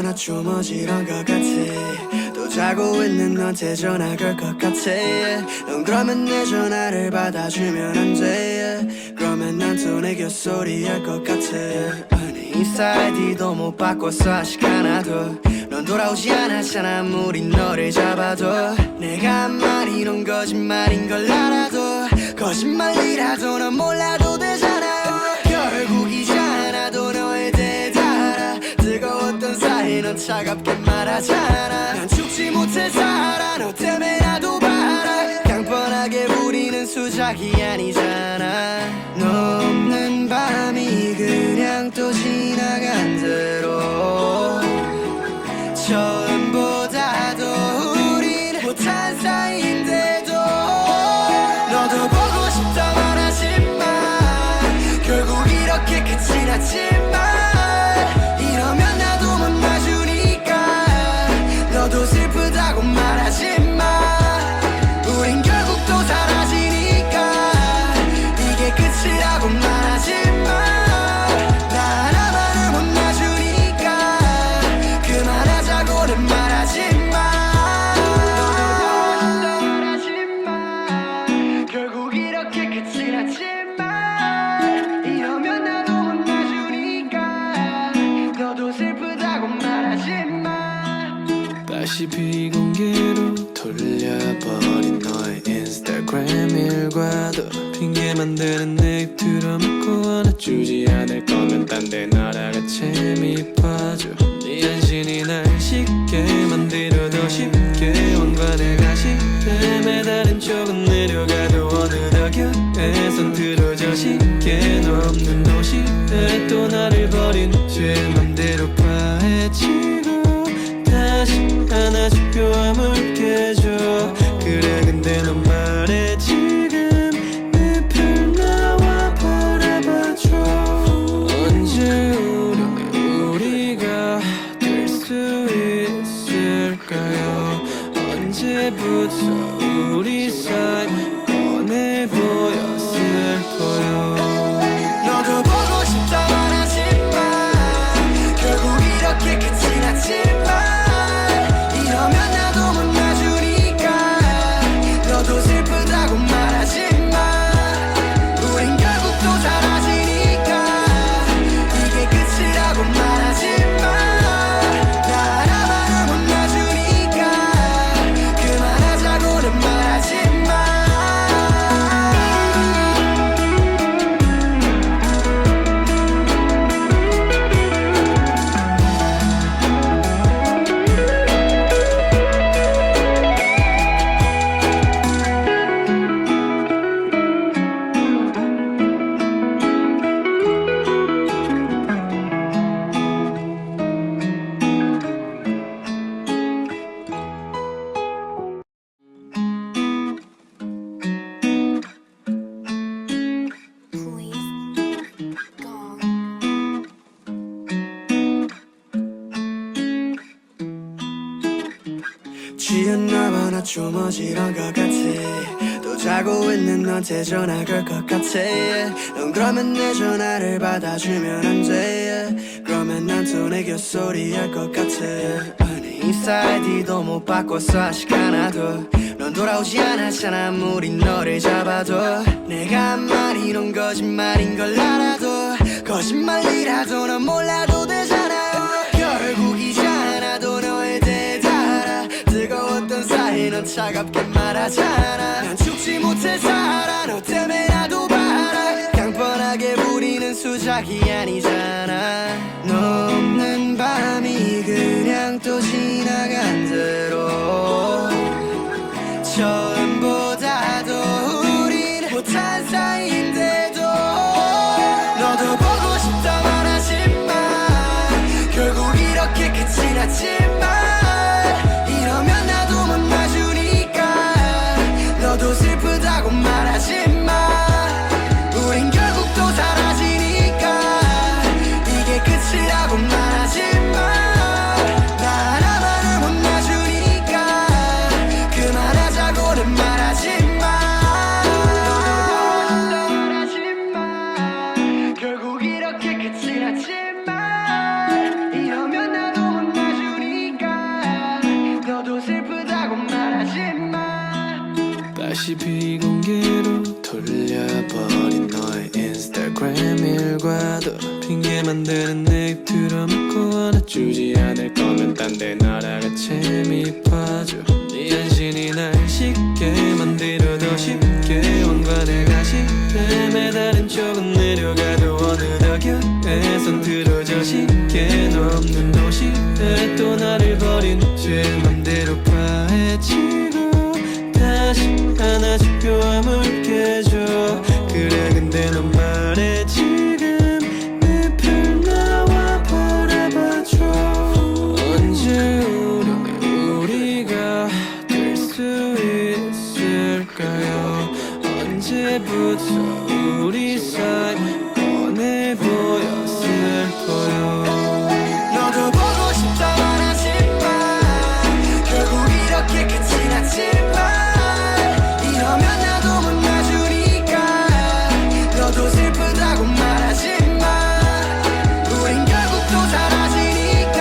하나 좀 어지러운 것 같아. 또 자고 있는 너한테 전화 걸 것 같아. 넌 그러면 내 전화를 받아주면 안 돼. 그러면 난 또 내 곁소리 할 것 같아. 아니 인스타 아이디도 못 바꿨어 아직 하나도. 넌 돌아오지 않았잖아 아무리 너를 잡아도. 내가 한 말이 넌 거짓말인 걸 알아도 거짓말이라도 넌 몰라도 되잖아. 결국이지 않아도 너에 대해 다 알아. 뜨거웠던 사이 넌 차갑게 말하잖아. 난 죽지 못해 살아 너 때문에 나도 봐라. 그냥 뻔하게 우리는 수작이 아니잖아. 너 없는 밤이 그냥 또 지나간 대로 처음보다도 우린 못한 사이인데도 너도 보고 싶다 말하지만 결국 이렇게 끝이 났지만 이러면 나도 못 놔주니까 너도 슬프다고 말하지마. 우린 결국 또 사라지니까 이게 끝이라고 말하지마. 나 하나만을 못 놔주니까 그만하자고는 말하지마. 결국 이렇게 끝이 났지만 이러면 나도 못 놔주니까 너도 슬프다고 말하지마. 다시 비공개로 돌려버린 너의 인스타그램 일과도 핑계 만드는 내 입 들어먹고 안아주지 않을 거면 딴 데 날아가 재미 봐줘. 네 한신이 날 쉽게 만들어 더 쉽게 왕관의 가시에 매달린 쪽은 내려가도 어느덧 곁에선 틀어져 쉽게 너 없는 도시에 또 나를 버린 죄 맘대로 파헤치고 다시 안아주고 아물게줘. 그래 근데 넌 말해 지금 내 편 나와 바라봐줘. 언제 우리가 될 수 있을까요? 언제부터 우리 사이 뻔해 보였을 거요. 너도 보고 싶다 말하지만 결국 이렇게 끝이 났지만 이러면 나도 못 놔주니까 너도 슬프다고 말하지마. 우린 결국 또 사라지니까 이게 끝이라고 말하지마. 나 하나만을 못 놔주니까 그만하자고는 말하지마. 취했나봐 나 좀 어지러운 것 같아. 또 자고 있는 너한테 전화 걸 것 같아. 넌 그러면 내 전화를 받아주면 안 돼. 그러면 난 또 내 곁소리 할 것 같아. 아니 인스타 아이디도 못 바꿨어 아직 하나도. 넌 돌아오지 않았잖아 아무리 너를 잡아도. 내가 한 말이 넌 거짓말인 걸 알아도 거짓말이라도 넌 몰라도 되잖아. 결국이지 않아도 너에 대해 다 알아. 뜨거웠던 사이 넌 차갑게 말하잖아. 난 죽지 못해 살아 너 때문에 나도 봐라. 그냥 뻔하게 우리는 수작이 아니잖아. 너 없는 밤이 그냥 또 지나간 대로 처음보다도 우린 못한 사이인데도 너도 보고 싶다 말하지만 결국 이렇게 끝이 났지만 이러면 나도 못 놔주니까 너도 슬프다고 말하지마. 우린 결국 또 사라지니까 이게 끝이라고 말하지마. 나 하나만을 못 놔주니까 그만하자고는 말하지마. 결국 이렇게 끝이 났지만 이러면 나도 못 놔주니까 다시 비공개로 돌려버린 너의 인스타그램 일과도 핑계 만드는 내 들어먹고 안아주지 않을 거면 딴 데 날아가 재미 빠져 네 안신이 날 쉽게 만들어 더 쉽게 왕관의 가시에 매달린 쪽은 내려가도 어느덧 곁에선 틀어져 쉽게 너 없는 도시에 또 나를 버린 죄 맘대로 파헤치고 다시 안아주고 아물게줘 그래 근데 넌 말해 지금 내 편 나와 바라봐줘 언제 우리가 될 수 있을까요 언제부터 우리 사이 뻔해 보였을까요 너도 보고 싶다만 하지만 결국 이렇게 끝이 났지만 이러면 나도 못 놔주니까 너도 슬프다고 말하지마 우린 결국 또 사라지니까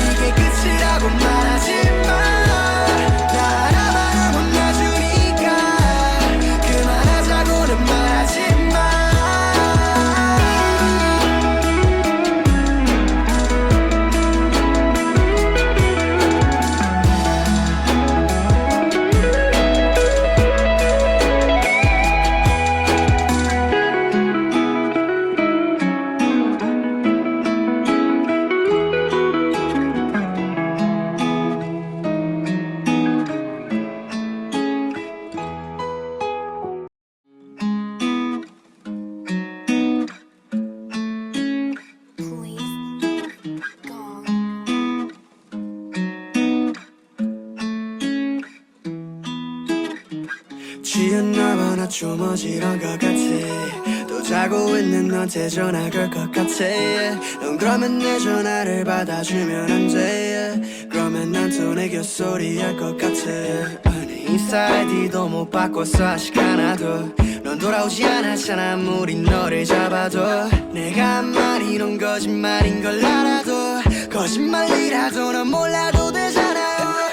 이게 끝이라고 말하지마 나 하나만은 못 놔주니까 그만하자고는 말하지마 취했나봐 나 좀 어지러운 것 같아 또 자고 있는 너한테 전화 걸 것 같아 넌 그러면 내 전화를 받아주면 안 돼 그러면 난 또 내 곁소리 할 것 같아 아니 인스타 아이디도 못 바꿨어 아직 하나도 넌 돌아오지 않았잖아 아무리 너를 잡아도 내가 한 말이 넌 거짓말인 걸 알아도 거짓말이라도 넌 몰라도 되잖아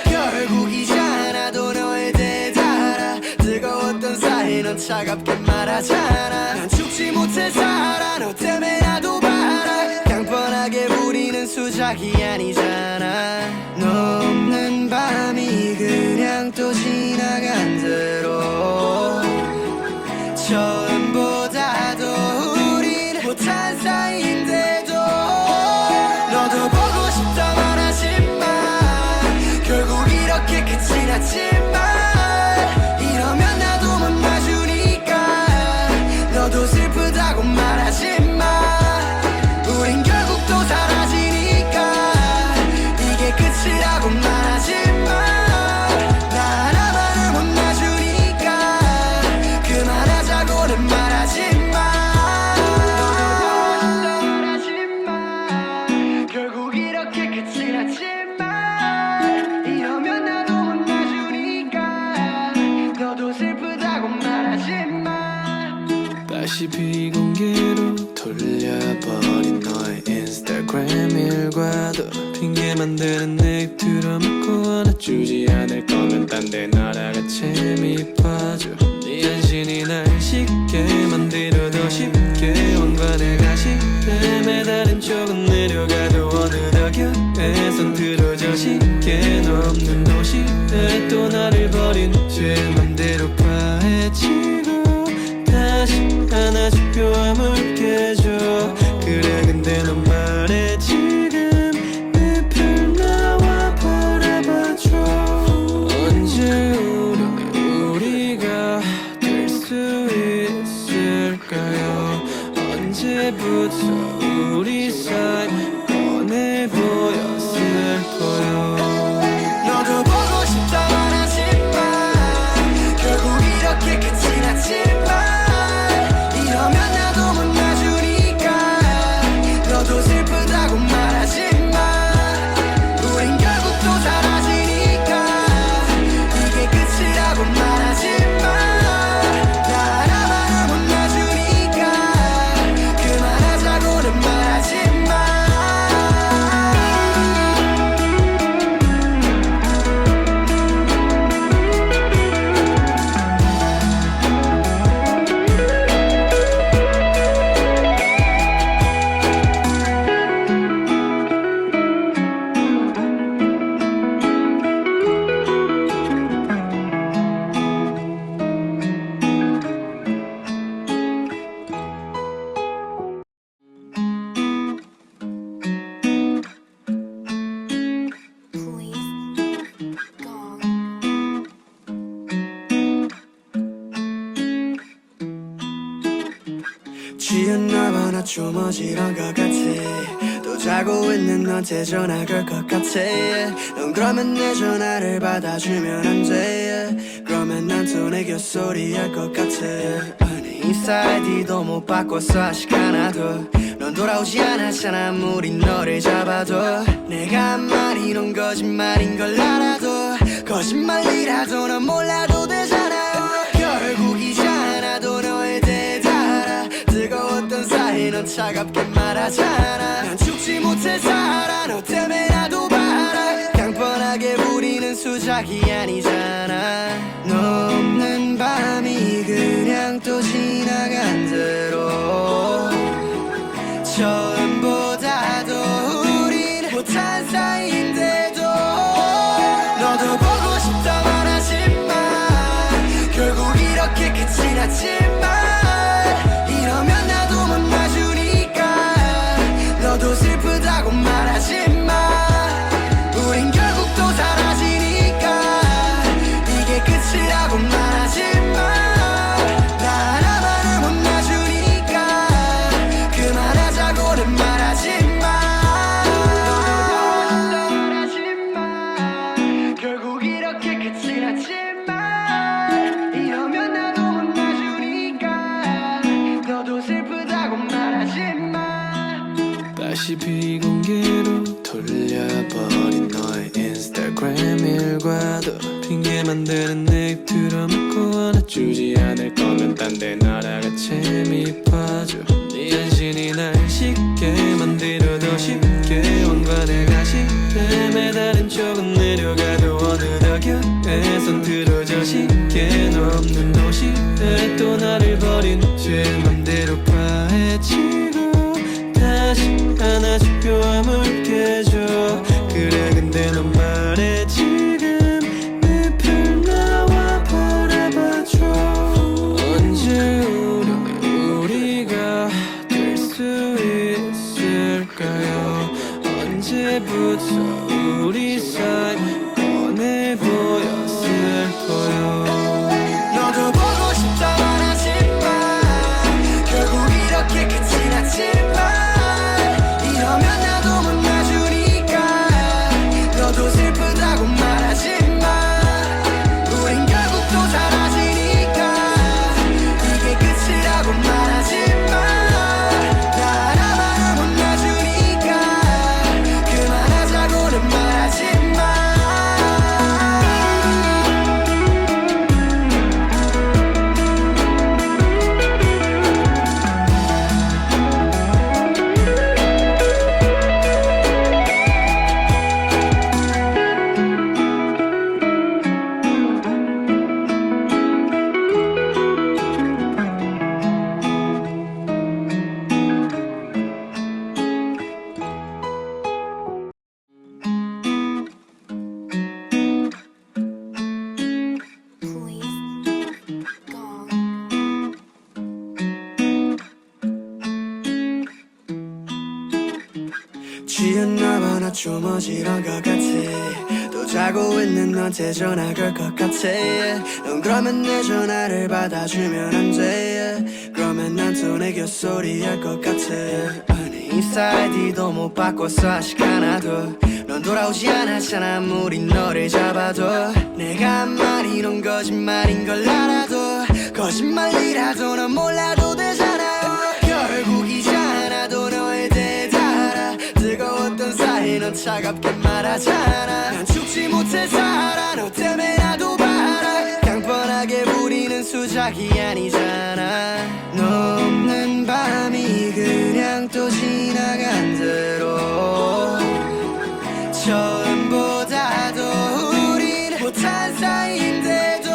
결국 이제 하나도 너에 대해 다 알아 뜨거웠던 사이 넌 차갑게 말하잖아 난 죽지 못해 살아 너 때문에 나도 봐라 깡뻔하게 우리는 수작이 아니잖아 너 없는 밤이 그냥 또 지나간 대로 처음보다도 우린 못한 사이인데도 너도 보고 싶다만 하지만 결국 이렇게 끝이 났지만 이러면 나도 못 놔주니까 너도 슬프다고 말하지마 우린 결국 또 사라지니까 이게 끝이라고 말하지마 나 하나만은 못 놔주니까 그만하자고는 말하지마 결국 이렇게 끝이 났지만 이러면 나도 못 놔주니까 너도 슬프다고 말하지마 다시 비공개로 돌려버린 너의 인스타그램 일과도 핑계 만드는 내 들어먹고 안아주지 않을 거면 딴 데 날아가 재미 빠져 네 안신이 날 쉽게 만들어 더 쉽게 왕관의 가시에 매달린 쪽은 내려가도 어느덧 곁에선 틀어져 쉽게 너 없는 도시에 또 나를 버린 죄 맘대로 파헤치고 다시 안아주고 아물게줘 그래 근데 넌 말해 지금 내 편 나와 바라봐줘 언제 우리가 될 수 있을까요 언제부터 우리 사이 뻔해 보여 나 좀 어지러운 것 같아. 또 자고 있는 너한테 전화 걸 것 같아. 넌 그러면 내 전화를 받아주면 안 돼. 그러면 난 또 내 곁소리 할 것 같아. 아니 인스타 아이디도 못 바꿨어 아직 하나도. 넌 돌아오지 않았잖아 아무리 너를 잡아도. 내가 한 말이 넌 거짓말인 걸 알아도 거짓말이라도 넌 몰라도 되잖아. 결국 이제 하나도 너에 대해 다 알아. 뜨거웠던 사이 넌 차갑게 말하잖아. 난 죽지 못해 살아 너 때문에 나도 봐라. 그냥 뻔하게 부리는 수작이 아니잖아. 너 없는 밤이 그냥 또 지나간 대로 처음보다도 우린 못한 사이인데도 너도 보고 싶다 말하지만 결국 이렇게 끝이 났지만 이러면 나도 못 놔주니까 너도 슬프다고 말하지마. 우린 결국 또 사라지니까 이게 끝이라고 말하지마. 나 하나만을 못 놔주니까 그만하자고는 말하지마. 결국 이렇게 끝이 났지만 이러면 나도 못 놔주니까 너도 슬프다고 말하지마. 다시 비공개로 돌려버린 너의 인스타그램 일과도 핑계 만드는 내 들어먹고 안아주지 않을 거면 딴 데 날아가 재미 빠져. 네 안신이 날 쉽게 만들어 더 쉽게 왕관을 가시에 매달린 쪽은 내려가도 어느덧 곁에선 틀어져 쉽게 너 없는 도시에 또 나를 버린 죄 맘대로 파헤치고 다시 안아주고 아물게줘. 그래 근데 넌 말해 지금 늪을 나와 바라봐줘. 언제 우리가 될 수 있을까요? 언제부터 우리 사이 뻔해 보였을까요? 너도 보고 싶다 말하지마. 결국 이렇게 끝이 났지만 이러면 나도 못 놔주니까 너도 슬프다고 말하지마. 우린 결국 또 사라지니까 이게 끝이라고 말하지마. 나 하나만을 못 놔주니까 그만하자고는 말하지마. 취했나봐 나 좀 어지러운 것 같아. 또 자고 있는 너한테 전화 걸 것 같아. 넌 그러면 내 전화를 받아주면 안 돼. 그러면 난 또 내 곁소리 할 것 같아. 아니 인스타 아이디도 못 바꿨어 아직 하나도. 넌 돌아오지 않았잖아 아무리 너를 잡아도. 내가 한 말이 넌 거짓말인 걸 알아도 거짓말이라도 넌 몰라도 되잖아. 결국 이제 하나도 너에 대해 다 알아. 뜨거웠던 사이 넌 차갑게 말하잖아. 난 죽지 못해 살아 너 때문에 나도 봐라. 그냥 뻔하게 부리는 수작이 아니잖아. 너 없는 밤이 그냥 또 지나간 대로 처음보다도 우린 못한 사이인데도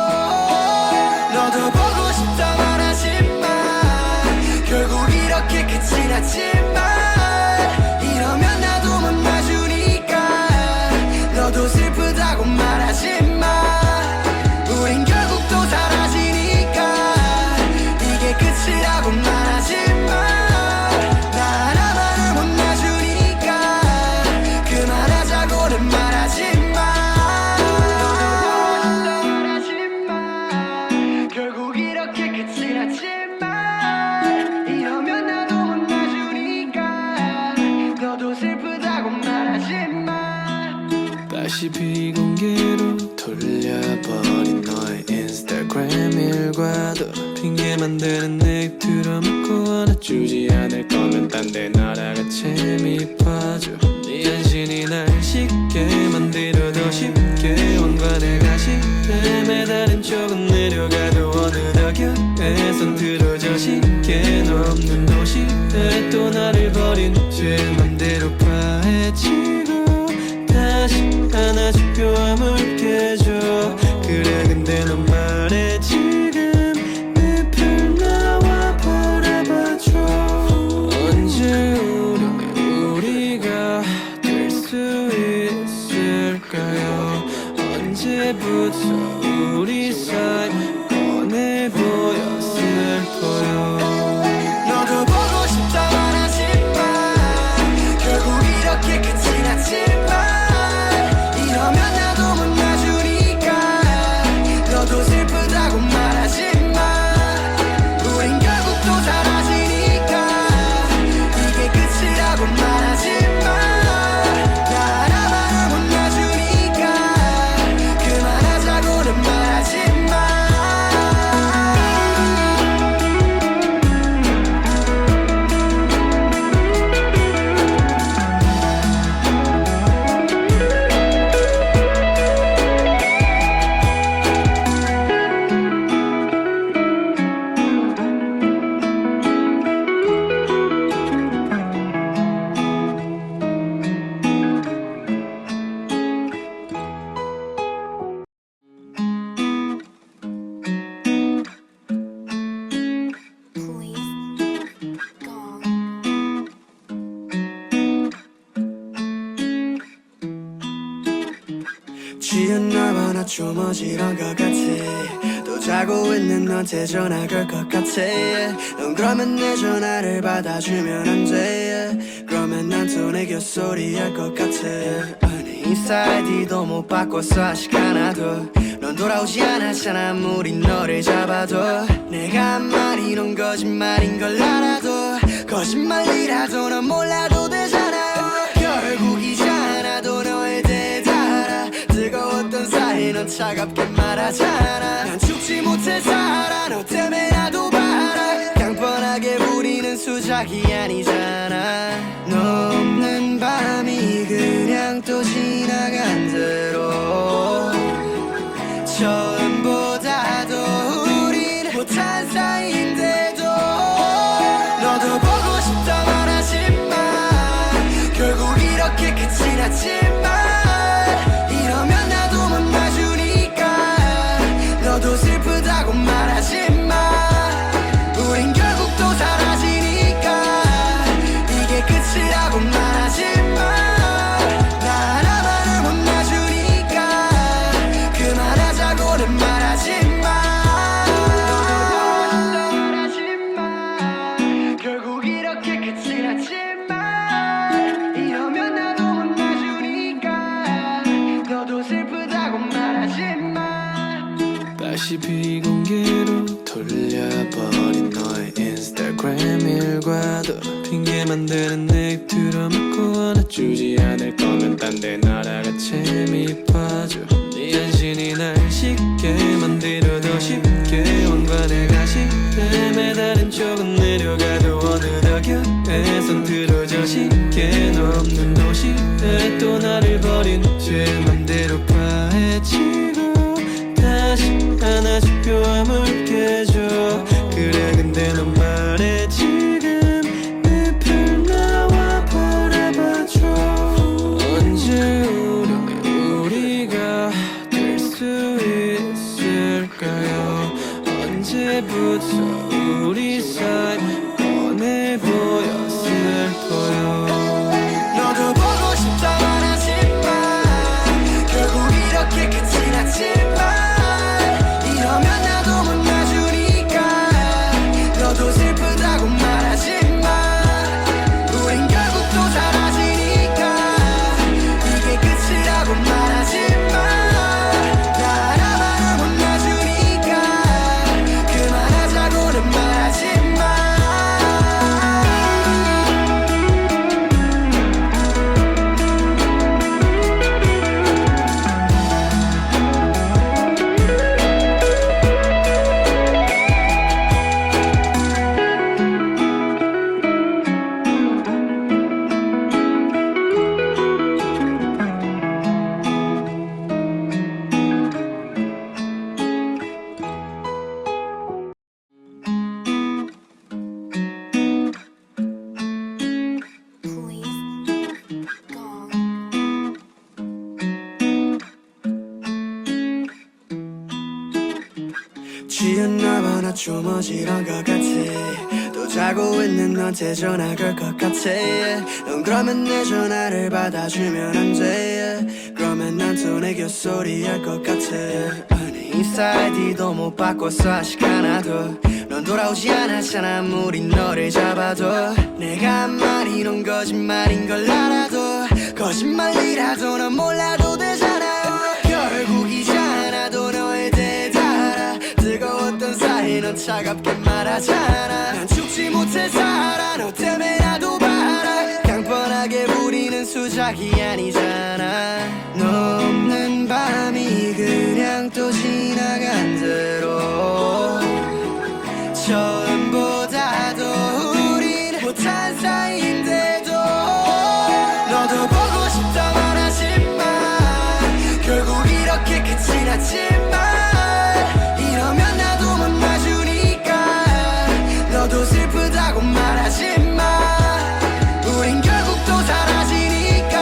너도 보고 싶다 말하지마. 결국 이렇게 끝이 났지만 이러면 나도 못 놔주니까 너도 슬프다고 말하지마. 우린 결국 또 사라지니까 이게 끝이라고 말하지마. 나 하나만을 못 놔주니까 그만하자고는 말하지마. 결국 이렇게 끝이 났지만 이러면 나도 못 놔주니까 다시 비공개로 돌려버린 너의 인스타그램 일과도 핑계 만드는 내 입 들어먹고 안아주지 않을 거면 딴 데 날아가 재미 빠져 네 한신이 날 쉽게 만들어 더 쉽게 왕관의 가시에 매달린 쪽은 내려가도 어느덧 곁에선 틀어져 쉽게 너 없는 도시에 또 나를 버린 죄 맘대로 파헤치고 다시 안아줘 뼈아물 깨줘 그래 근데 넌 말해 지금 늪을 나와 바라봐줘 언제 우리가 될 수 있을까요 언제부터 우리 사이 뻔해 보여 슬퍼요 너도 보고 싶다만 하지만 결국 이렇게 끝이 났지만 이러면 나도 못 놔주니까 너도 슬프다고 말하지마 우린 결국 또 사라지니까 이게 끝이라고 말하지마 나 하나만은 못 놔주니까 그만하자고는 말하지마 취한 날 나 좀 어지러운 것 같아 또 자고 있는 너한테 전화 걸 것 같아 넌 그러면 내 전화를 받아주면 안 돼 그러면 난 또 내 곁소리 할 것 같아 아니 인스타 아이디도 못 바꿨어 아직 하나도 넌 돌아오지 않았잖아 아무리 너를 잡아도 내가 한 말이 넌 거짓말인 걸 알아도 거짓말이라도 넌 몰라도 되잖아 결국이잖아도 너에 대해 다 알아 뜨거웠던 사이 넌 차갑게 말하잖아 난 죽지 못해 살아 너 때문에 나도 봐라 뻔하게 우리는 수작이 아니잖아 너 없는 밤이 그냥 또 지나간 대로 처음보다도 우린 못한 사이인데도 너도 보고 싶다만 하지만 결국 이렇게 끝이 났지만 이러면 나도 못 놔주니까 너도 슬프다고 말하지마 우린 결국 또 사라지니까 이게 끝이라고 말하지마 나 하나만은 못 놔주니까 그만하자고는 말하지마 결국 이렇게 끝이 났지만 이러면 나도 못 놔주니까 너도 슬프다고 말하지마 다시 비공개로 돌려버린 너의 인스타그램 일과도 핑계 만드는 내 입 들어먹고 안아주지 않을 거면 딴 데 날아가 재미 빠져 네 한신이 날 쉽게 만들어 더 쉽게 왕관의 가시에 매달린 쪽은 내려가도 어느덧 곁에선 틀어져 쉽게 너 없는 도시에 또 나를 버린 죄 맘대로 파헤치고 다시 안아줘 뼈아물 깨줘 그래 근데 넌 말해 지금 늪을 나와 바라봐줘 언제 우리가 될 수 있을까요 언제부터 우리 사이 뻔해 보여 슬퍼요 너도 보고 싶다만 하지만 취했나봐 나 좀 어지러운 것 같아 또 자고 있는 너한테 전화 걸 것 같아 넌 그러면 내 전화를 받아주면 안 돼 그러면 난 또 내 곁소리 할 것 같아 아니 인스타 아이디도 못 바꿨어 아직 하나도 넌 돌아오지 않았잖아 아무리 너를 잡아도 내가 한 말이 넌 거짓말인 걸 알아도 거짓말이라도 넌 몰라도 되잖아 결국 이제 하나도 너에 대해 다 알아 뜨거웠던 사이 넌 차갑게 말하잖아 난 죽지 못해 살아 너 때문에 나도 봐라 강뻔하게 부리는 수작이 아니잖아 너 없는 밤이 그냥 또 지나간 대로 처음보다도 우린 못한 사이인데도 너도 보고 싶다 말하지만 결국 이렇게 끝이 났지만 이러면 나도 못 놔주니까 너도 슬프다고 말하지만 우린 결국 또 사라지니까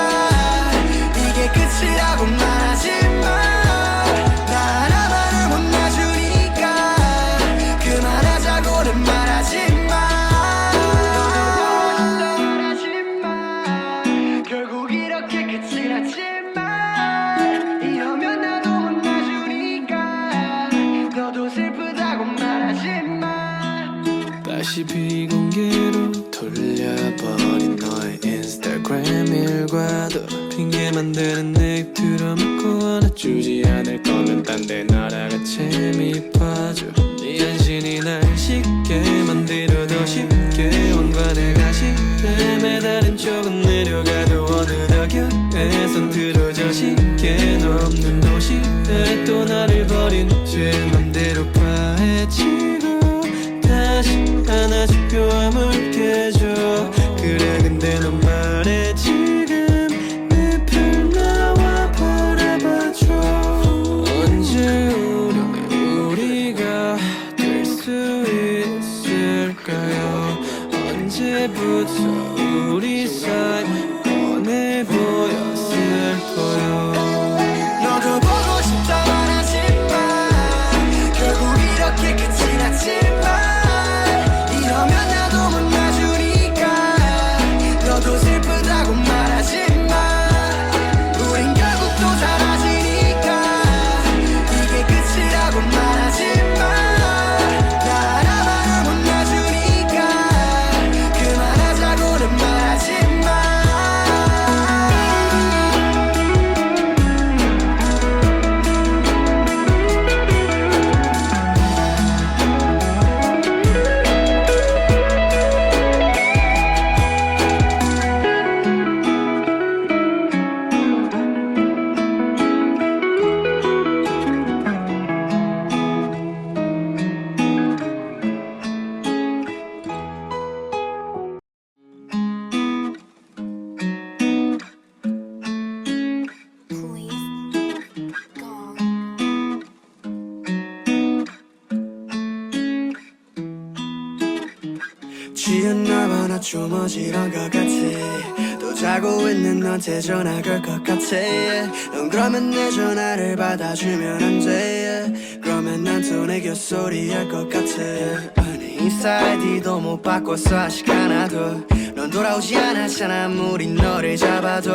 이게 끝이라고 말하지만 다시 비공개로 돌려버린 너의 인스타그램 일과도 핑계 만드는 내 들어먹고 안아주지 않을 거면 딴 데 날아가 재미 빠져 네 한신이 날 쉽게 만들어 더 쉽게 왕관의 가시에 매달린 쪽은 내려가도 어느덧 곁에선 틀어져 쉽게 너 없는 도시에 또 나를 버린 죄 맘대로 파헤치고 다시 안아주고 아물게줘 그래 근데 넌 말해 지금 늪을 나와 바라봐줘 언제 우리가 될 수 있을까요 언제부터 우리 사이 뻔해 보였을까요 너도 보고 싶다 말하지만 결국 이렇게 끝이 났지만 이러면 나도 못 놔주니까 너도 슬프다고 말하지만 우린 결국 또 사라지니까 이게 끝이라고 말하지만 나 하나만은 못 놔주니까 그만하자고는 말하지만 취했나봐 나 좀 어지러운 것 같아 또 자고 있는 너한테 전화 걸 것 같아 넌 그러면 내 전화를 받아주면 안 돼 그러면 난 또 내 곁소리 할 것 같아 아니 인스타 아이디도 못 바꿨어 아직 하나도 넌 돌아오지 않았잖아 아무리 너를 잡아도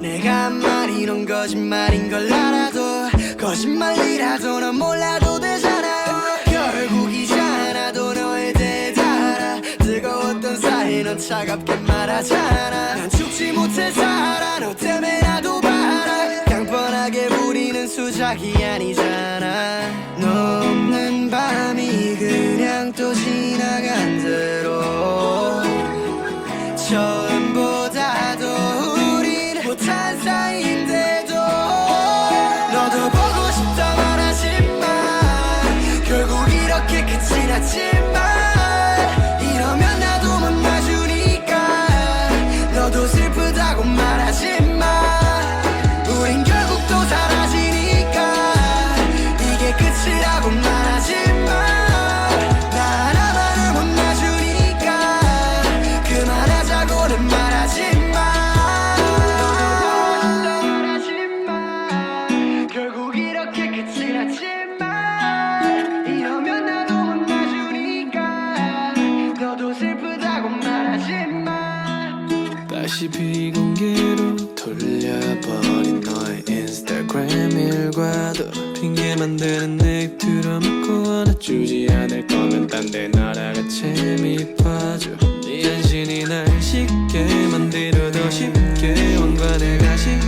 내가 한 말이 넌 거짓말인 걸 알아도 거짓말이라도 넌 몰라도 되잖아 결국 이제 하나도 너에 대해 다 알아 뜨거웠던 사이 넌 차갑게 말하잖아 난 죽지 못해 살아 너 때문에 나도 봐라 강뻔하게 부리는 수작이 아니잖아 너 없는 밤이 그냥 또 지나간 대로 처음보다도 우린 못한 사이인데도 너도 보고 싶다 말하지만 결국 이렇게 끝이 났지만 이러면 나도 못 놔주니까 너도 슬프다고 말하지만 우린 결국 또 사라지니까 이게 끝이라고 말하지만 나 하나만은 못 놔주니까 그만하자고는 말하지만 결국 이렇게 끝이 났지만 이러면 일과도 핑계 만드는 내 들어먹고 안아주지 않을 거면 딴 데 날아가 재미 빠져 네 안신이 날 쉽게 만들어 더 쉽게 왕관의 가시에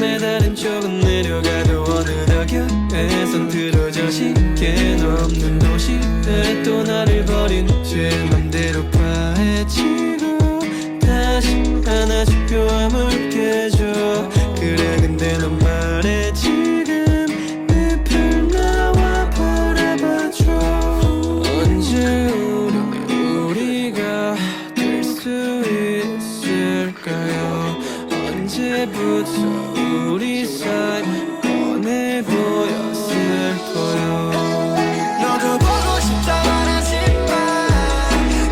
매달린 쪽은 내려가도 어느덧 곁에선 틀어져 쉽게 너 없는 도시에 또 나를 버린 죄 맘대로 파헤치고 다시 안아주고 아물게줘 그래 근데 넌 말해 지금 내 편 나와 바라봐줘 언제 우리가 될 수 있을까요 언제부터 우리 사이 뻔해 보였을까요 너도 보고 싶다만 하지만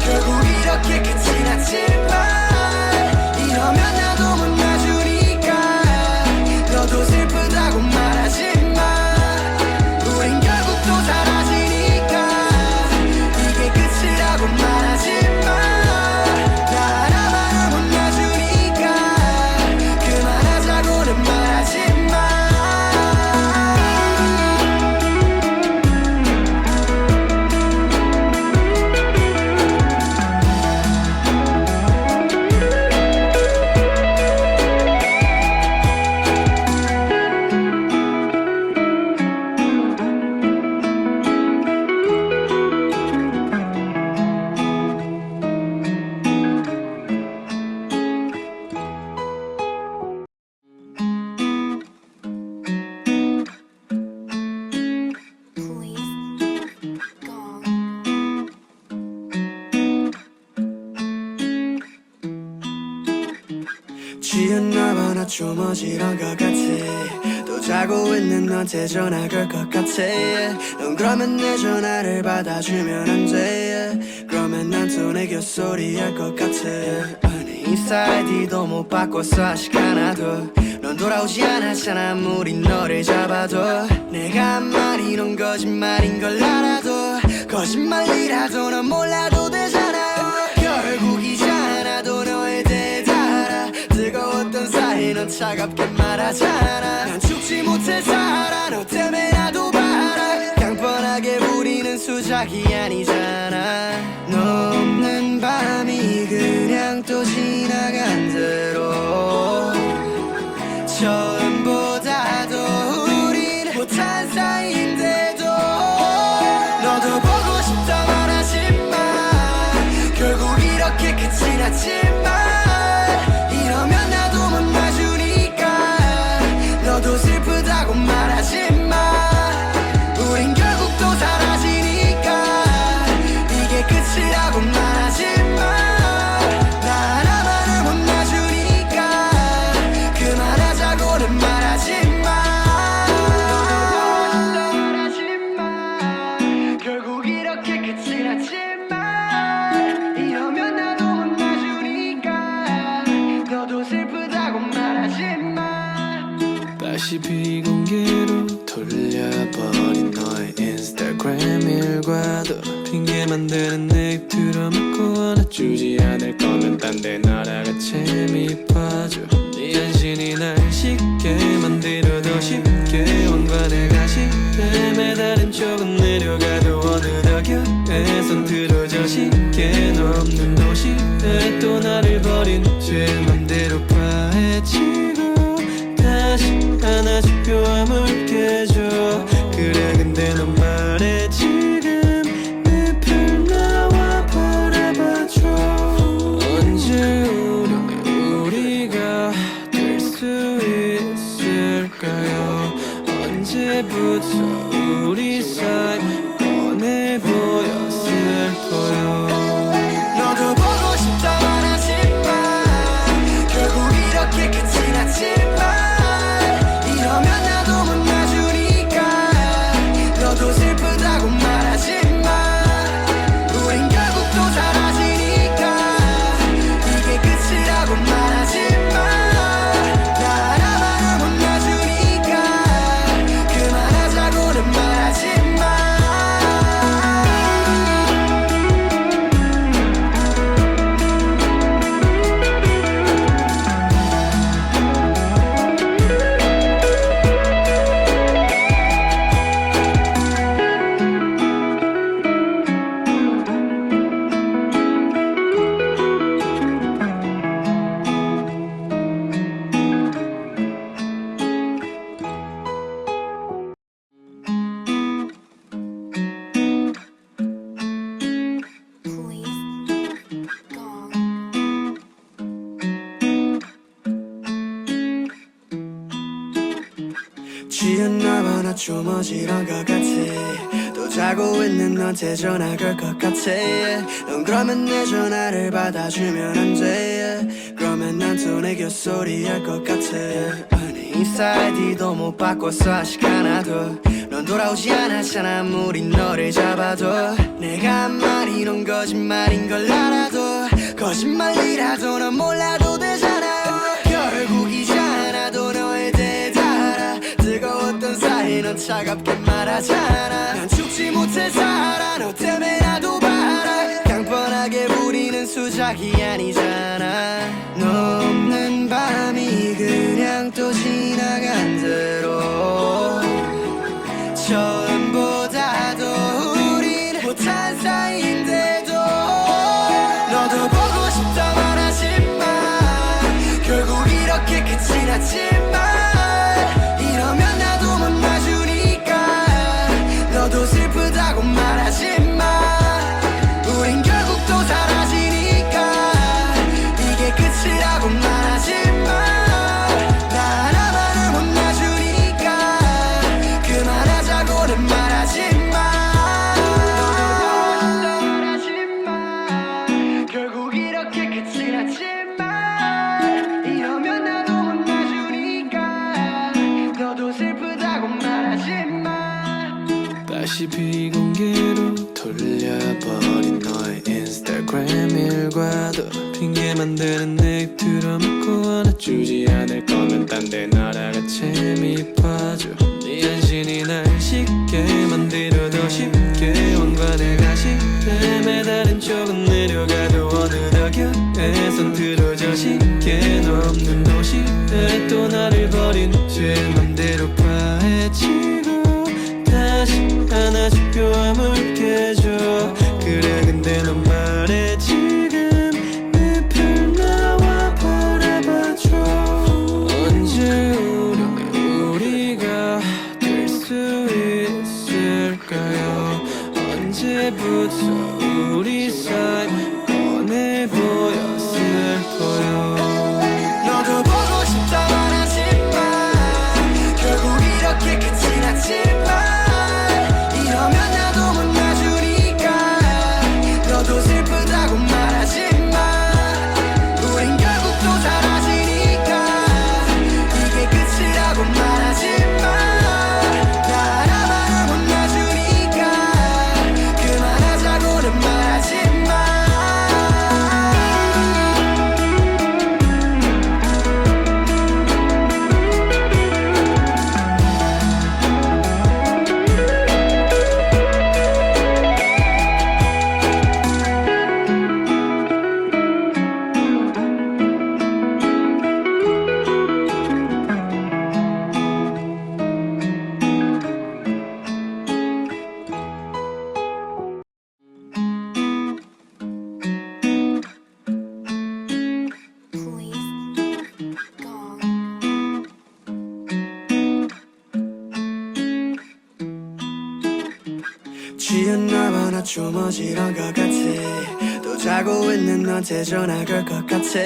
결국 이렇게 끝이 났지만 이러면 나도 못 놔주니까 너도 슬프다고 말하지마 우린 결국 또 사라지니까 이게 끝이라고 말하지마 나 하나만은 못 놔주니까 그만하자고는 말하지마 취했나봐 나 좀 어지러운 것 같아 또 자고 있는 너한테 전화 걸 것 같아 넌 그러면 내 전화를 받아주면 안 돼 그러면 난 또 내 곁소리 할 것 같아 아니 인스타 아이디도 못 바꿨어 아직 하나도 넌 돌아오지 않았잖아 아무리 너를 잡아도 내가 한 말이 넌 거짓말인 걸 알아도 거짓말이라도 넌 몰라도 되잖아 결국 이제 하나도 너에 대해 다 알아 뜨거웠던 사이 넌 차갑게 말하잖아 난 죽지 못해 살아 너 때문에 나도 봐라 깡뻔하게 우리는 수작이 아니잖아 너 없는 밤이 그냥 또 지나간 대로 처음보다도 우린 못한 사이인데도 너도 보고 싶다만 하지만 결국 이렇게 끝이 났지만 이러면 나도 못 놔주니까 너도 슬프다고 말하지마 우린 결국 또 사라지니까 이게 끝이라고 말하지마 나 하나만은 못 놔주니까 그만하자고는 말하지마 결국 이렇게 끝이 났지만 이러면 나도 못 놔주니까 너도 슬프다고 말하지마 다시 비공개로 돌려버린 너의 인스타그램 일과도 핑계 만드는 내 들어먹고 안아주지 않을 거면 딴 데 날아가 재미 빠져 네 안신이 날 쉽게 만들어 더 쉽게 왕관의 가시에 매달린 쪽은 내려가도 어느덧 곁에선 틀어져 쉽게 너 없는 도시에 또 나를 버린 죄 맘대로 파헤치고 다시 안아주고 아물게줘 그래 근데 넌 말해 지금 내 편 나와 바라봐줘 언제 우리가 될 수 있을까요 언제부터 우리 사이 뻔해 보였을까요 너도 보고 싶다만 하지만 결국 이렇게 끝이 났지만 이러면 나도 못 놔주니까 너도 슬프다고 말하지마 우린 결국 또 사라지니까 이게 끝이라고 말하지마 나 하나만은 못 놔주니까 그만하자고는 말하지마 취했나봐 나 좀 어지러운 것 같아 또 자고 있는 너한테 전화 걸 것 같아 넌 그러면 내 전화를 받아주면 안 돼 그러면 난 또 내 곁소리 할 것 같아 아니 인스타 아이디도 못 바꿨어 아직 하나도 넌 돌아오지 않았잖아 아무리 너를 잡아도 내가 한 말이 넌 거짓말인 걸 알아도 거짓말이라도 넌 몰라도 되잖아 결국 이제 하나도 너에 대해 다 알아 뜨거웠던 사이 넌 차갑게 말하잖아 난 죽지 못해 살아 너 때문에 나도 봐라 강뻔하게 부리는 수작이 아니잖아 너 없는 밤이 그냥 또 지나간 대로 처음보다도 우린 못한 사이인데도 너도 보고 싶다 말하지마 결국 이렇게 끝이 났지만 이러면 나도 못 놔주니까 너도 슬프다고 말하지마 우린 결국 또 사라지니까 이게 끝이라고 말하지마 나 하나만을 못 놔주니까 그만하자고는 말하지마 결국 이렇게 끝이 났지만 이러면 나도 못 놔주니까 너도 슬프다고 말하지마 다시 비공개로 돌려버린 너의 인스타그램 일과도 핑계 만드는 내 들어먹고 안아주지 않을 거면 딴 데 날아가 재미 봐줘 네 안신이 날 쉽게 만들어 더 쉽게 왕관을 가시에 매달린 쪽은 내려가도 어느덧 곁에선 틀어져 쉽게 너 없는 도시에 또 나를 버린 죄 맘대로 파헤치고 다시 안아주고 아물게줘 그래 근데 넌 말해 지금 늪을 나와 바라봐줘 언제 우리가 될 수 있을까요 언제부터 우리 사이 뻔해 보였을까요 너도 보고 싶다 말하지마 결국 이렇게 끝이 났지만 이러면 나도 못 놔주니까 너도 슬프다고 말하지마 우린 결국 또 사라지니까 이게 끝이라고 말하지마 나 하나만을 못 놔주니까 그만하자고는 말하지마 취했나봐 나 좀 어지러운 것 같아 또 자고 있는 너한테 전화 걸 것 같아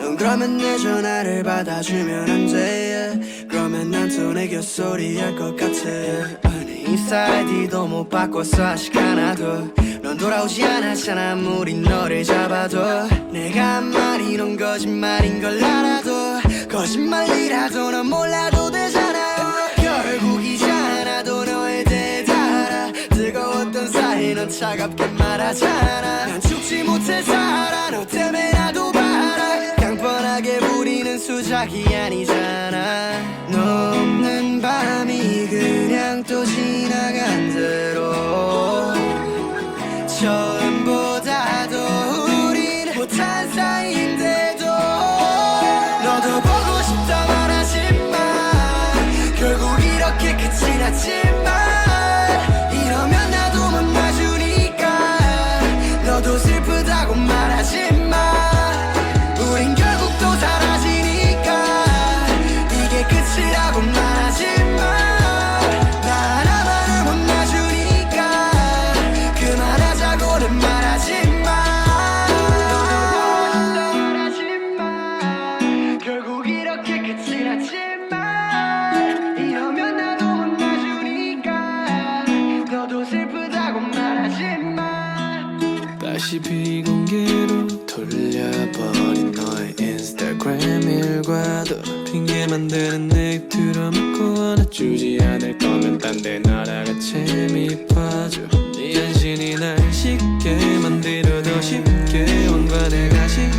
넌 그러면 내 전화를 받아주면 안 돼 그러면 난 또 내 곁소리 할 것 같아 아니 인스타 아이디도 못 바꿨어 아직 하나도 넌 돌아오지 않았잖아 아무리 너를 잡아도 내가 한 말이 넌 거짓말인 걸 알아도 거짓말이라도 넌 몰라도 되잖아 결국 이제 하나도 너에 대해 다 알아 뜨거웠던 사이 넌 차갑게 말하잖아 난 죽지 못해 살아 너 때문에 나도 봐라 강뻔하게 부리는 수작이 아니잖아 너 없는 밤이 그냥 또 지나간 대로 처음보다도 우린 못한 사이인데도 너도 보고 싶다 말하지마 결국 이렇게 끝이 났지만 이러면 나도 못 놔주니까 너도 슬프다고 말하지마 우린 결국 또 사라지니까 이게 끝이라고 말하지마 만드는 내 입 들어맞고 안아주지 않을 거면 딴 데 날아가 재미 봐줘. 네 한신이 날 쉽게 만들어 더 쉽게 왕관의 가시에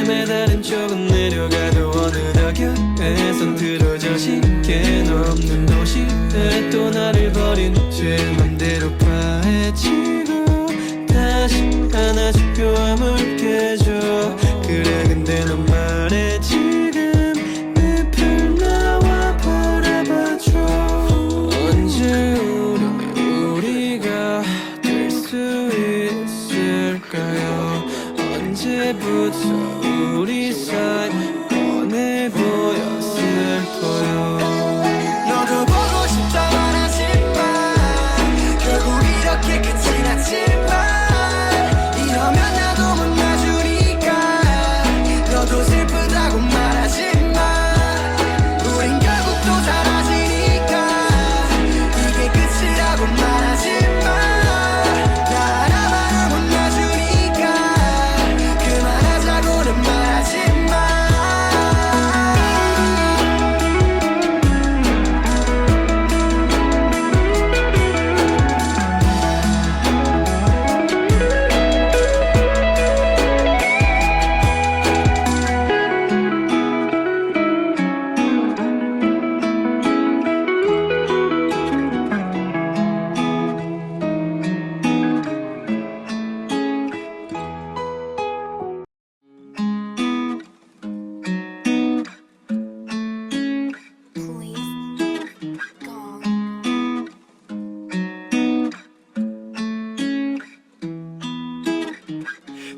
매달린 쪽은 내려가도 어느덧 곁에선 틀어져 쉽게 너 없는 도시에 또 나를 버린 죄 맘대로 파헤치고 다시 안아줘 뼈아물 깨줘. 그래 근데 넌 말해 지금 늪을 나와 바라봐줘. 언제 우리가 될 수 있을까요? 언제부터 우리 사이 뻔해 보였을까요? 너도 보고 싶다만 하지만 결국 이렇게 끝이 났지만 이러면 나도 못 놔주니까 너도 슬프다고 말하지마. 우린 결국 또 사라지니까 이게 끝이라고 말하지마. 나 하나만은 못 놔주니까 그만하자고는 말하지마.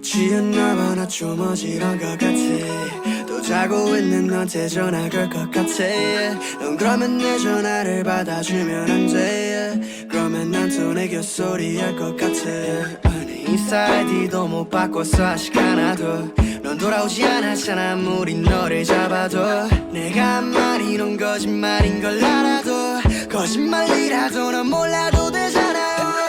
취했나봐 나 좀 어지러운 것 같아. 또 자고 있는 너한테 전화 걸 것 같아. 넌 그러면 내 전화를 받아주면 안 돼. 그러면 난 또 내 곁소리 할 것 같아. 아니 인스타 아이디도 못 바꿨어 아직 하나도. 넌 돌아오지 않았잖아 아무리 너를 잡아도. 내가 한 말이 넌 거짓말인 걸 알아도 거짓말이라도 넌 몰라도 되잖아.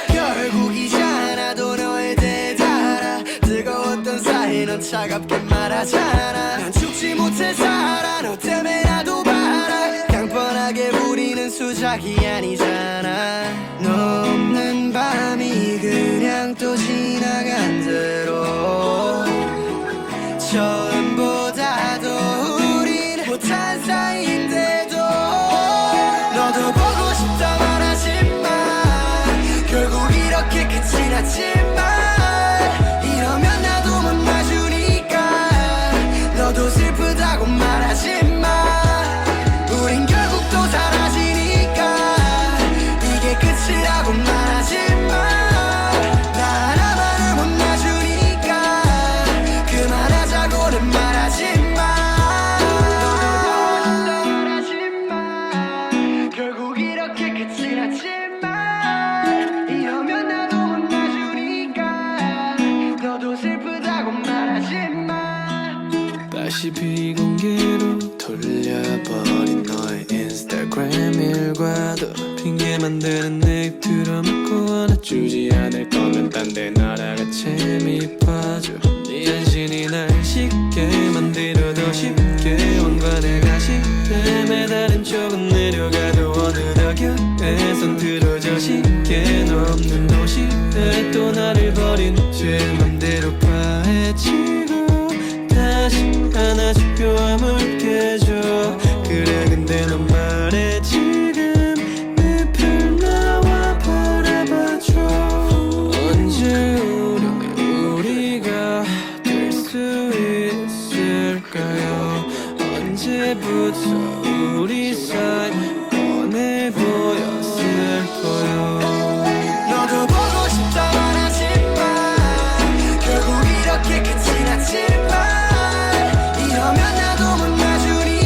결국 이제 하나도 너에 대해 다 알아. 뜨거웠던 사이 넌 차갑게 말하잖아. 난 죽지 못해 살아 너 때문에 나도 봐라. 그냥 뻔하게 우리는 수작이 아니잖아. 너 없는 밤이 그냥 또 지나간 대로 처음보다도 우린 못한 사이인데도 너도 보고 싶다만 하지만 결국 이렇게 끝이 났지만 이러면 나도 못 놔주니까 너도 슬프다고 말하지마. 우린 결국 또 사라지니까 이게 끝이라고 말하지마. 나 하나만은 못 놔주니까 그만하자고는 말하지마. 결국 이렇게 끝이 났지만 이러면 나도 못 놔주니까 너도 슬프다고 말하지마. 다시 비공개로 돌려버린 너의 인스타그램 일과도 핑계 만드는 내 입 들어맞고 안아주지 않을 거면 딴 데 날아가 재미 봐줘. 네 한신이 날 쉽게 만들어 더 쉽게 왕관의 가시에 매달린 쪽은 내려가도 어느덧 곁에선 틀어져 쉽게 너 없는 도시에 또 나를 버린 죄 맘대로 파헤치고 다시 안아줘 뼈아물 깨줘. 그래 근데 넌 말해 지금 늪을 나와 바라봐줘. 언제 우리가 될 수 있을까요? 언제부터 우리 사이 뻔해 보였을까요? 너도 보고 싶다만 하지만 결국 이렇게 끝이 났지만 이러면 나도 못 놔주니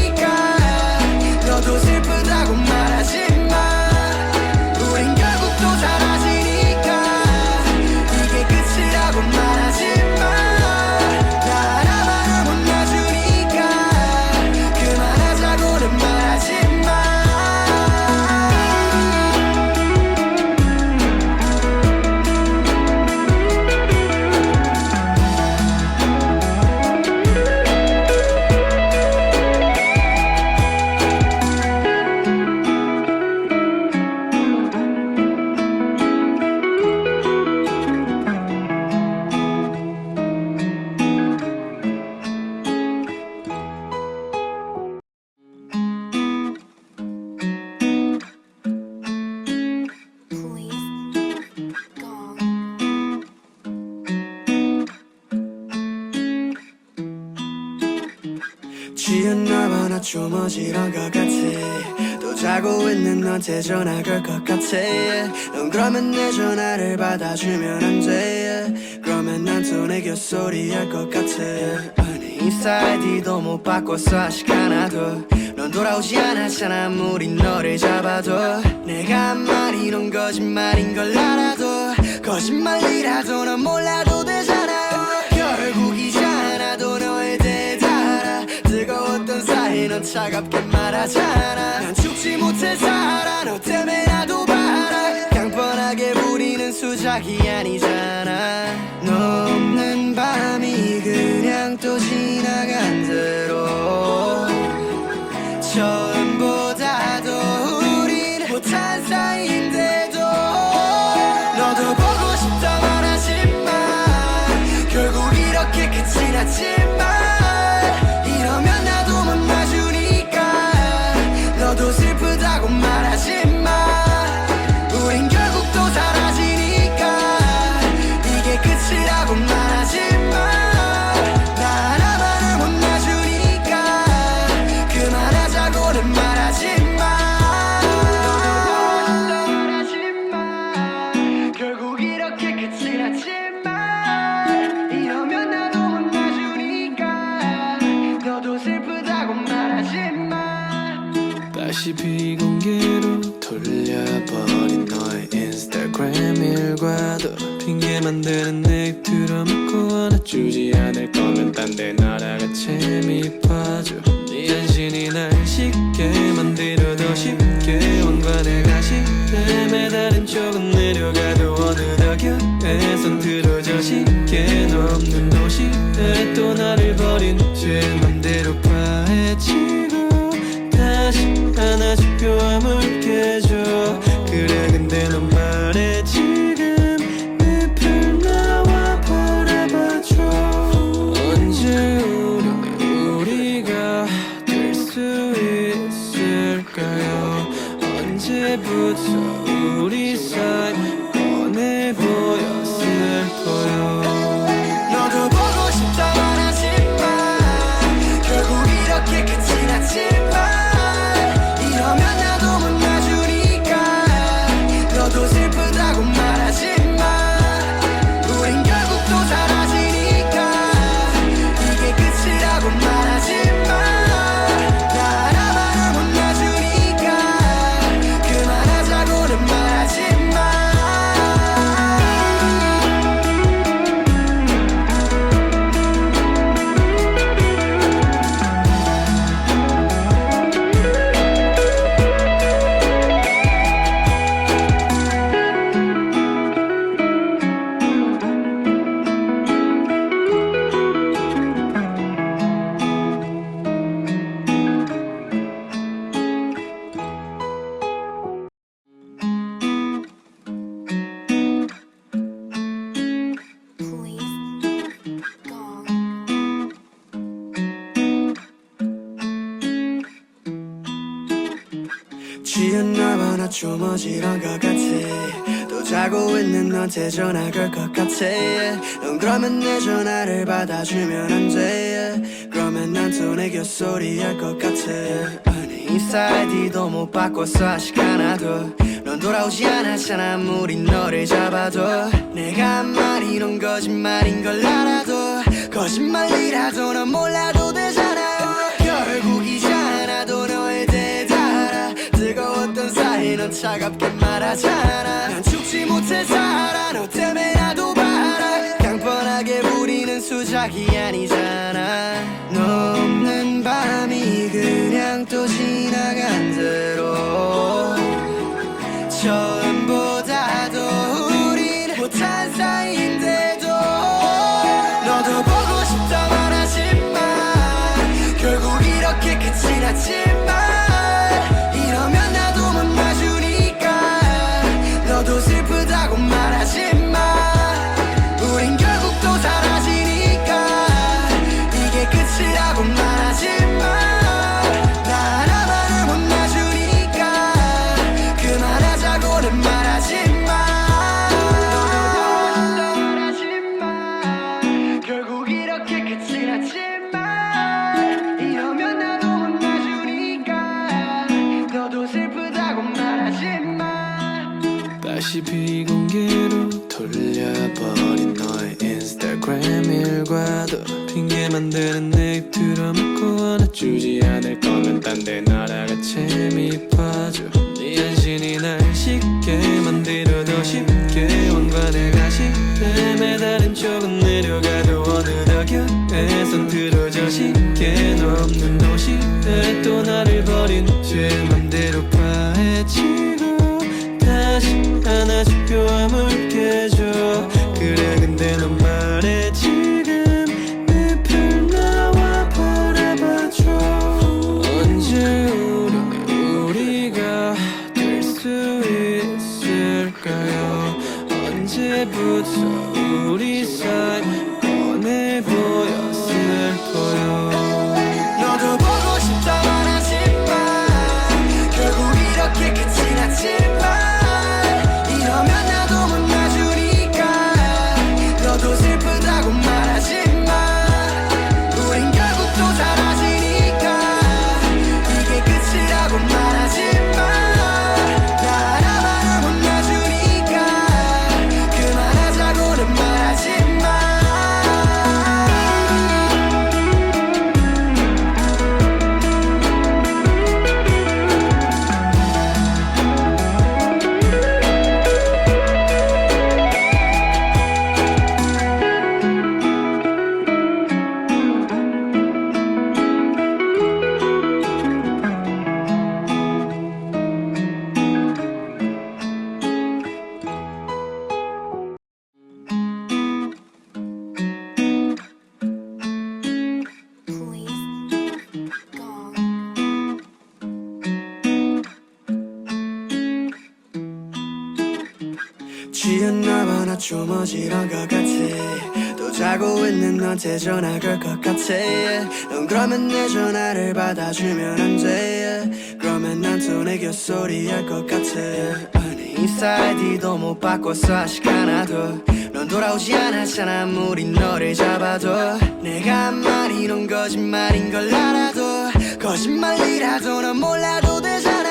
하나 좀 어지러운 것 같아. 또 자고 있는 너한테 전화 걸 것 같아. 넌 그러면 내 전화를 받아주면 안 돼. 그러면 난 또 내 곁소리 할 것 같아. 아니 인스타 아이디도 못 바꿨어 아직 하나도. 넌 돌아오지 않았잖아 아무리 너를 잡아도. 내가 한 말이 넌 거짓말인 걸 알아도 거짓말이라도 넌 몰라도 되잖아. 결국이잖아도 너에 대해 다 알아. 뜨거웠던 사이 넌 차갑게 말하잖아. 난 죽지 못해 살아 너 때문에 나도 봐라. 그냥 뻔하게 부리는 수작이 아니잖아. 너 없는 밤이 그냥 또 지나간 대로 처음보다도 우린 못한 사이인데도 너도 보고 싶다 말하지만 결국 이렇게 끝이 났지만 이러면 나도 못 놔주니까 너도 슬프다고 말하지만 우린 결국 또 사라지니까 이게 끝이라고 말하지만 나 하나만을 못 놔주니까 그만하자고는 말하지마. 결국 이렇게 끝이 났지만 이러면 나도 못 놔주니까 너도 슬프다고 말하지마. 다시 비공개로 돌려버린 너의 인스타그램 일과도 핑계 만드는 내 들어먹고 안아주지 않을 거면 딴 데 날아가 재미 봐줘. 네 한신이 날 쉽게 만들어 더 쉽게 왕관의 가시에 매달린 쪽은 내려가도 어느덧 곁에선 틀어져 쉽게 너 없는 도시에 또 나를 버린 죄 맘대로 파헤치고 다시 안아주고 아물게줘. 그래 근데 넌 말해 지금 늪을 나와 바라봐줘. 언제 우리가 될 수 있을까요? 언제부터 우리 사이 뻔해 보였을까요? 너도 보고 싶다 말하지만 결국 이렇게 끝이 났지만 이러면 나도 못 놔주니까 너도 슬프다고 말하지만 우린 결국 또 사라지니까 이게 끝이라고 말하지만 나 하나만을 못 놔주니까 그만하자고는 말하지마. 취했나봐 나 좀 어지러운 것 같아. 또 자고 있는 너한테 전화 걸 것 같아. 넌 그러면 내 전화를 받아주면 안 돼. 그러면 난 또 내 곁소리 할 것 같아. 아니 인스타 아이디도 못 바꿨어 아직 하나도. 넌 돌아오지 않았잖아 아무리 너를 잡아도. 내가 한 말이 넌 거짓말인 걸 알아도 거짓말이라도 넌 몰라도 되잖아. 결국이잖아도 너에 대해 다 알아. 뜨거웠던 사이 넌 차갑게 말하잖아. 난 죽지 못해 살아 너 때문에 나도 봐라. 그냥 뻔하게 부리는 수작이 아니잖아. 너 없는 밤이 그냥 또 지나간 대로 처음보다도 우린 못한 사이인데도 너도 보고 싶다 말하지만 결국 이렇게 끝이 났지만 이러면 나도 못 놔주니까 너도 슬프다고 말하지마. 우린 결국 또 사라지니까 이게 끝이라고 말하지마. 나 하나만을 못 놔주니까 그만하자고는 다시 비공개로 돌려버린 너의 인스타그램 일과도 핑계 만드는 내 입 들어먹고 안아주지 않을 거면 딴 데 날아가 재미 빠져 네 한신이 날 쉽게 만들어 더 쉽게 왕관의 가시에 매달린 쪽은 내려가도 어느덧 곁에선 틀어져 쉽게 너 없는 도시에 또 나를 버린 죄 맘대로 파헤치고 다시 안아주고 아물 깨줘 그래 근데 넌 말해 지금 내 편 나와 바라봐줘 언제 우리가 될 수 있을까요 언제부터 우리 사이 뻔해 보였을까요 너도 보고 싶다만 하지만 결국 이렇게 끝이 났지만 이러면 나도 못 놔주니까 너도 슬프다고 말하지마 우린 결국 또 사라지니까 이게 끝이라고 말하지마 나 하나만은 못 놔주니까 그만하자고는 말하지마 취했나봐 나 좀 어지러운 것 같아 또 자고 있는 너한테 전화 걸 것 같아 넌 그러면 내 전화를 받아주면 안 돼 그러면 난 또 내 곁소리 할 것 같아 아니 인스타 아이디도 못 바꿨어 아직 하나도 넌 돌아오지 않았잖아 아무리 너를 잡아도 내가 한 말이 넌 거짓말인 걸 알아도 거짓말이라도 넌 몰라도 되잖아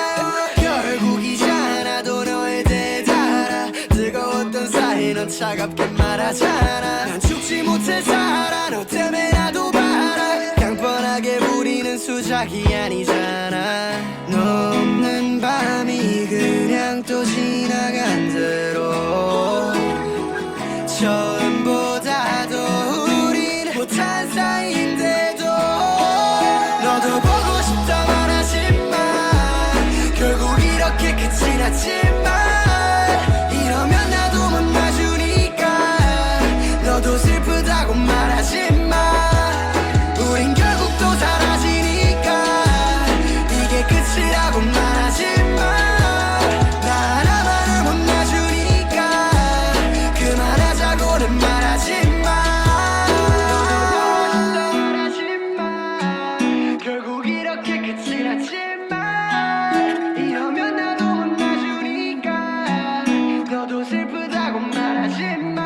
결국이잖아도 너에 대해 다 알아 뜨거웠던 사이 넌 차갑게 말하잖아 난 죽지 못해 살아 너 때문에 나도 봐라 깡뻔하게 우리는 수작이 아니잖아 너 없는 밤이 그냥 또 지나간 대로 처음보다도 우린 못한 사이인데도 너도 보고 싶다만 하지만 결국 이렇게 끝이 났지만 이러면 나도 못 놔주니까 너도 슬프다고 말하지마 우린 결국 또 사라지니까 이게 끝이라고 말하지마 나 하나만은 못 놔주니까 그만하자고는 말하지마 결국 이렇게 끝이 났지만 이러면 나도 못 놔주니까 너도 슬프다고 말하지마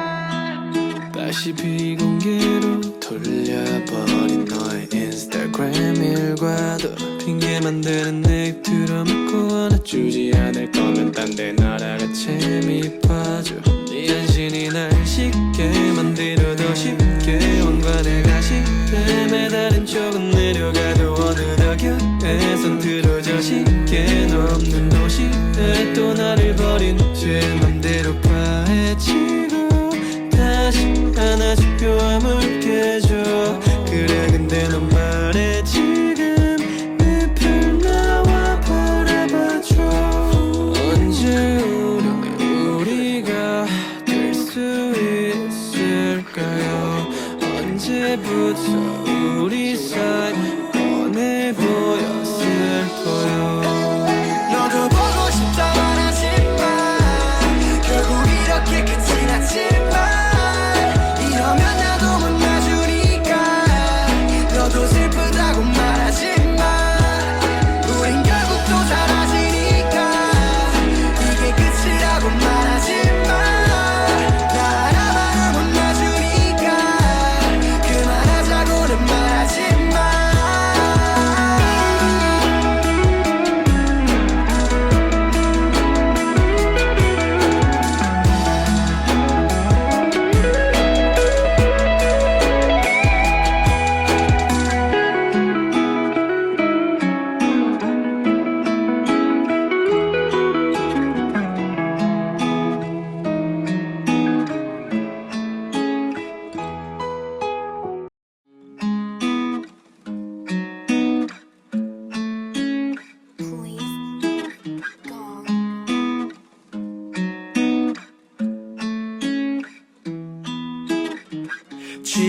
다시 비공개로 돌려버린 너의 인스타그램 일과도 핑계 만드는 내 입 들어먹고 안아주지 않을 거면 딴 데 날아가 재미 빠져 네 한신이 날 쉽게 만들어 더 쉽게 왕관의 가시에 매달린 쪽은 내려가도 어느덧 곁에선 틀어져 쉽게 너 없는 도시에 또 나를 버린 죄 맘대로 파헤치고 다시 안아주고 아물 깨줘 그래 근데 넌 말해 지금 내 편 나와 바라봐줘 언제 우리가 될 수 있을까요 언제부터 우리 사이 뻔해 보였을까요 너도 보고 싶다만 하지만 결국 이렇게 끝이 났지만 이러면 나도 못 놔줘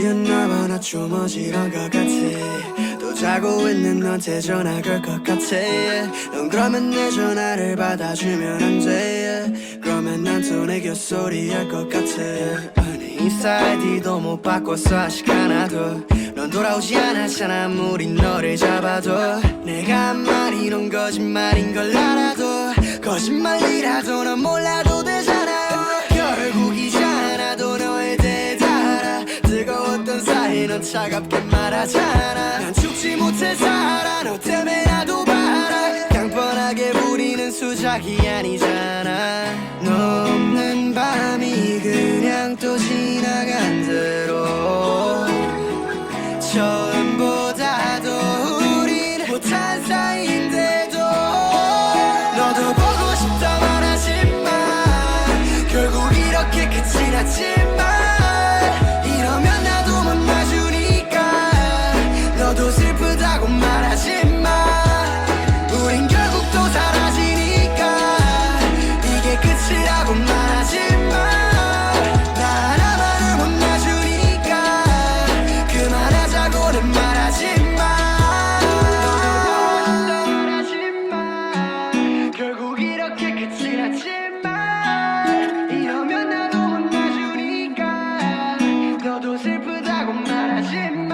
취했나봐 나 좀 어지러운 것 같아 또 자고 있는 너한테 전화 걸 것 같아 넌 그러면 내 전화를 받아주면 안 돼 그러면 난 또 내 곁소리 할 것 같아 아니 인스타 아이디도 못 바꿨어 아직 하나도 넌 돌아오지 않았잖아 아무리 너를 잡아도 내가 한 말이 넌 거짓말인 걸 알아도 거짓말이라도 넌 몰라도 되잖아 결국 이제 하나도 너에 대해 다 알아 뜨거웠던 사이 넌 차갑게 말하잖아 난 죽지 못해 살아 너 때문에 나도 봐라 깡뻔하게 부리는 수작이 아니잖아 너 없는 밤이 그냥 또 지나간 대로 처음보다도 우린 못한 사이인데도 너도 보고 싶다 말하지만 결국 이렇게 끝이 났지만 이러면 나도 못 놔주니까 너도 슬프다고 말하지만 우린 결국 또 사라지니까 이게 끝이라고 말하지만 나 하나만을 못 놔주니까 그만하자고는 말하지만 결국 이렇게 끝이 났지만 이러면 나도 못 놔주니까 너도 슬프다고 말하지만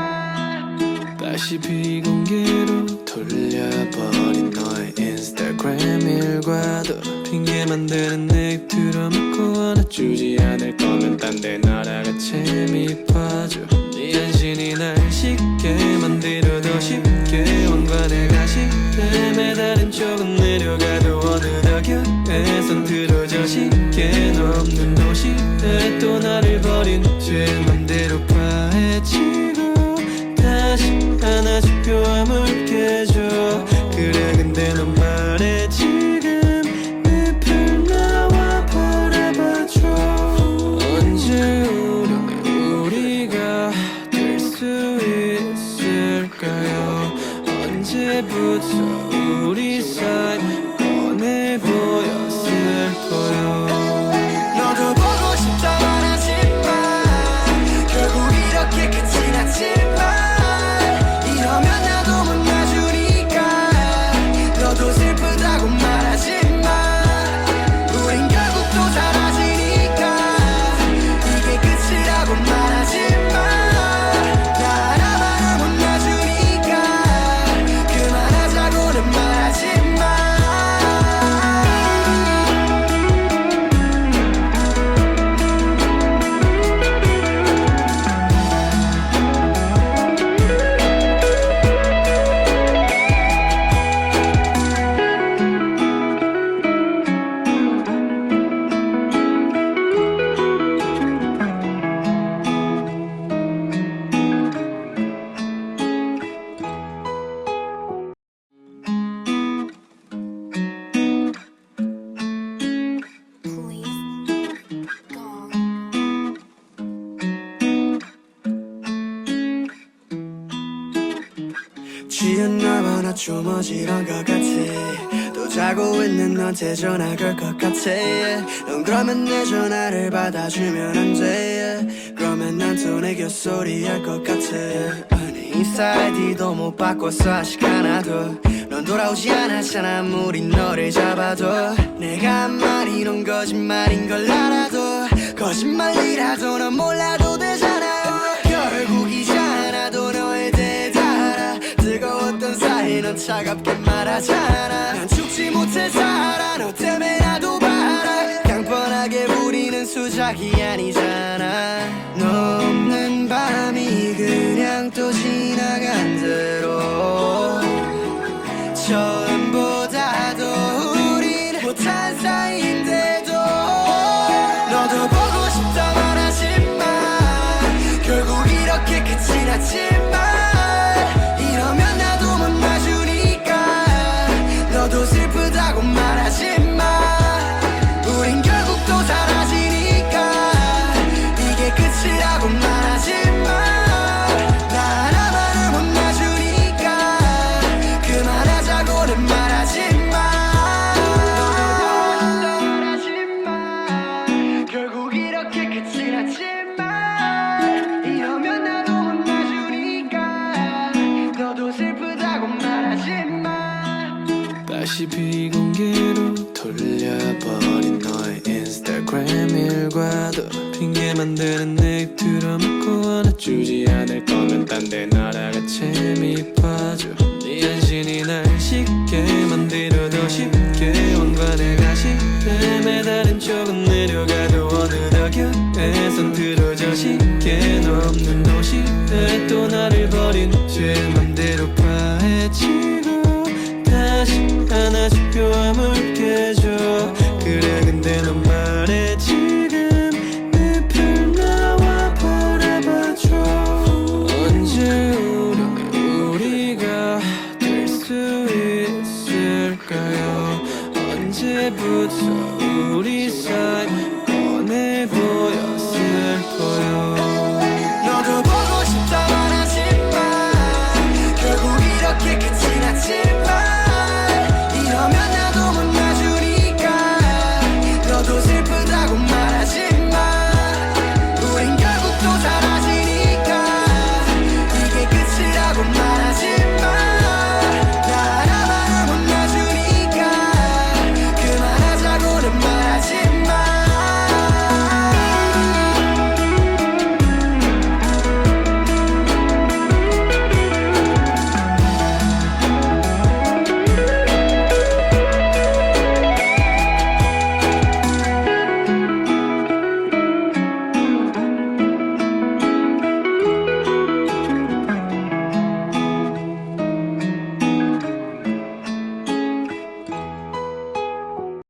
다시 비공개로 돌려버린 너의 인스타그램 일과도 핑계 만드는 내 입 들어먹고 안아주지 않을 거면 딴 데 날아가 재미 봐줘 네 한신이 날 쉽게 만들어 더 쉽게 왕관을 가시에 매달린 쪽은 내려가도 어느덧 곁에선 틀어져 쉽게 너 없는 도시에 또 나를 버린 죄 맘대로 파헤치고 다시 안아주고 아물게줘 그래 근데 넌 말해 지금 늪을 나와 바라봐줘 언제 우리가 될 수 있을까요 언제부터 우리 사이 뻔해 보여 슬퍼요 너도 보고 싶다 말하지만 결국 이렇게 끝이 났지만 이러면 나도 못 놔주니까 너도 슬프다고 말하지만 우린 결국 또 사라지니까 이게 끝이라고 말하지만 나 하나만을 못 놔주니까 그만하자고는 말하지만 취했나봐 나 좀 어지러운 것 같아 또 자고 있는 너한테 전화 걸 것 같아 넌 그러면 내 전화를 받아주면 안 돼 그러면 난 또 내 곁소리 할 것 같아 아니 인스타 아이디도 못 바꿨어 아직 하나도 넌 돌아오지 않았잖아 아무리 너를 잡아도 내가 한 말이 넌 거짓말인 걸 알아도 거짓말이라도 넌 몰라도 되잖아 결국 이제 하나도 너에 대해 다 알아 뜨거웠던 사이 넌 차갑게 말하잖아 난 죽지 못해 살아 너 때문에 나도 봐라 깡뻔하게 부리는 수작이 아니잖아 너 없는 밤이 그냥 또 지나간 대로 처음보다도 우린 못한 사이인데도 너도 보고 싶다 말하지만 결국 이렇게 끝이 났지만 이러면 나도 못 놔주니까 너도 슬프다고 말하지만 우린 결국 또 사라지니까 핑계 만드는 내 입 들어먹고 안아주지 않을 거면 딴 데 날아가 재미 빠져 네 한신이 날 쉽게 만들어 더 쉽게 왕관의 가시에 매달린 척은 내려가도 어느덧 곁에선 틀어져 쉽게 너 없는 도시에 또 나를 버린 죄 맘대로 파헤치고 다시 안아줄 뼈아물 깨져 그래 근데 넌 말해 지금 내 편 나와 바라봐줘 언제 우리가 될 수 있을까요 언제부터 우리 사이 뻔해 보였을 거요